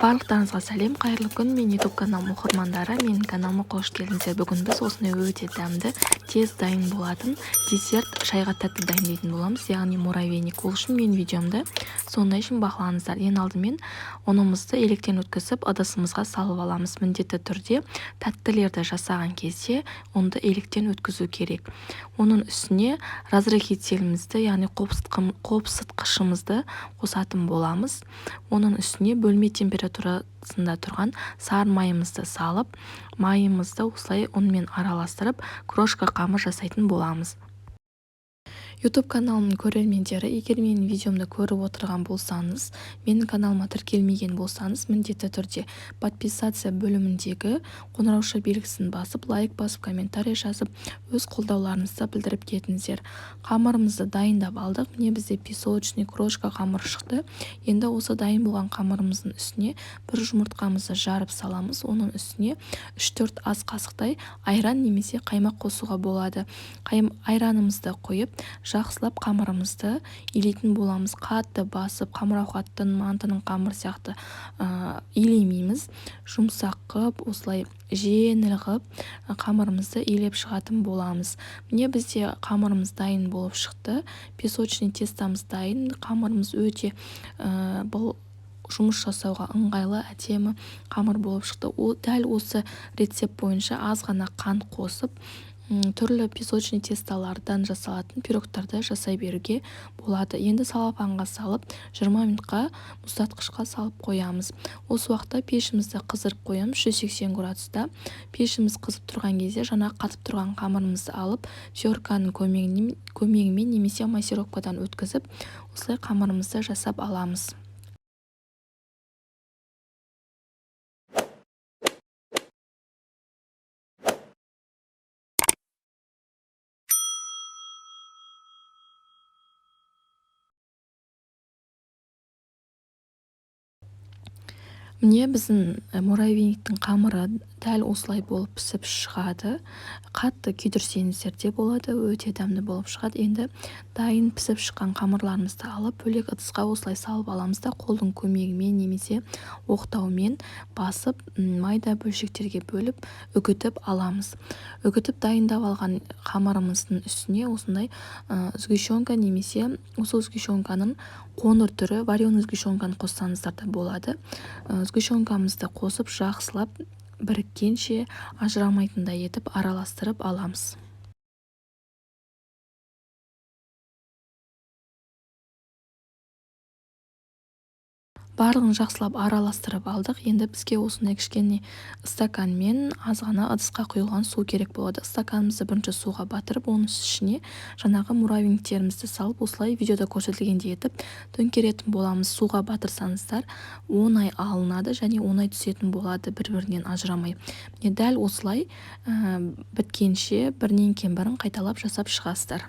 Барлықтарыңызға сәлем, қайырлы күн. Мен YouTube каналым оқырмандары, менің каналыма қош келдіңіздер. Бүгін біз осындай өте дәмді, тез дайын болатын десерт шайға тәтті дайындайтын боламыз, яғни муравейник. Ол үшін мен видеомды сондай үшін бақылаңыздар. Ең алдымен ұнымызды електен өткізіп, ыдысымызға салып аламыз. Міндетті түрде тәттілерді жасаған кезде ұнды електен өткізу керек. Оның үстіне разрыхителімізді, яғни қопсытқышымызды қосатын боламыз. Оның үстіне бөлме температурасында тұрған сары майымызды салып, майымызды осылай ұнмен араластырып, крошка қамыр жасайтын боламыз. YouTube каналымның көрермендері, егер менің видеомды көріп отырған болсаңыз, менің каналыма тіркелмеген болсаңыз, міндетті түрде подписация бөліміндегі қоңырауша белгісін басып, лайк басып, комментарий жазып, өз қолдауларыңызды білдіріп кетіңіздер. Қамырымызды дайындап алдық. Міне бізде песочный крошка қамыр шықты. Енді осы дайын болған қамырымыздың үстіне бір жұмыртқамызды жарып саламыз. Оның үстіне 3-4 ас қасықтай айран немесе қаймақ қосуға болады. Айранымызды қойып, жақсылап қамырымызды илейтін боламыз. Қатты басып, қамыр-ауқаттың мантының қамыр сияқты илемейміз. Жұмсақ қып, осылай жеңіл қып қамырымызды илеп шығатын боламыз. Міне бізде қамырымыз дайын болып шықты. Песочный тестамыз дайын. Қамырымыз өте бұл жұмыс жасауға ыңғайлы, әдемі қамыр болып шықты. Дәл осы рецепт бойынша аз ғана қант қосып, түрлі песочный тесталардан жасалатын пирогтарды жасай беруге болады. Енді салапанға салып 20 минутқа мұздатқышқа салып қоямыз. Осы уақытта пешімізді қыздырып қоямыз 180 градуста. Пешіміз қызып тұрған кезде жаңа қатып тұрған қамырымызды алып, терканың көмегімен немесе массировкадан өткізіп, осылай қамырымызды жасап аламыз. Міне біздің муравейниктің қамыры дәл осылай болып пісіп шығады. Қатты күйдірсеңіздер де болады, өте дәмді болып шығады. Енді дайын пісіп шыққан қамырларымызды алып, бөлек ыдысқа осылай салып аламыз да, қолдың көмегімен немесе оқтаумен басып, майда бөлшектерге бөліп, үгітіп аламыз. Үгітіп дайындап алған қамырымыздың үстіне осындай сгущенка немесе осы сгущенканың қоңыр түрі, вареный сгущенканы қоссаңыздар да болады. Сгущенкамызды қосып, жақсылап біріккенше ажырамайтындай етіп араластырып аламыз. Барлығын жақсылап араластырып алдық. Енді бізге осындай кішкене стаканмен аз ғана ыдысқа құйылған су керек болады. Стаканымызды бірінші суға батырып, оның ішіне жаңағы муравейниктерімізді салып, осылай видеода көрсетілгендей етіп төңкеретін боламыз. Суға батырсаңыздар, оңай алынады және оңай түсетін болады, бір-бірінен ажырамай. Міне дәл осылай біткенше бірінен кейін бірін қайталап жасап шығасыздар.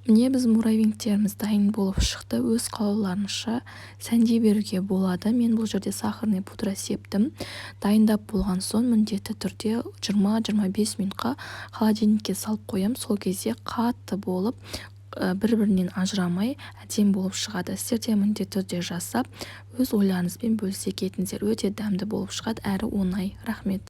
Міне біз муравейниктеріміз дайын болып шықты. Өз қалауларыңызша сәндей беруге болады. Мен бұл жерде сахарный пудра септім. Дайындап болған соң міндетті түрде 20-25 минутқа холодильникке салып қоям. Сол кезде қатты болып, бір-бірінен ажырамай әдемі болып шығады. Сіздер де міндетті түрде жасап, өз ойларыңызбен бөлісе кетіңіздер. Өте дәмді болып шығады, әрі оңай. Рахмет.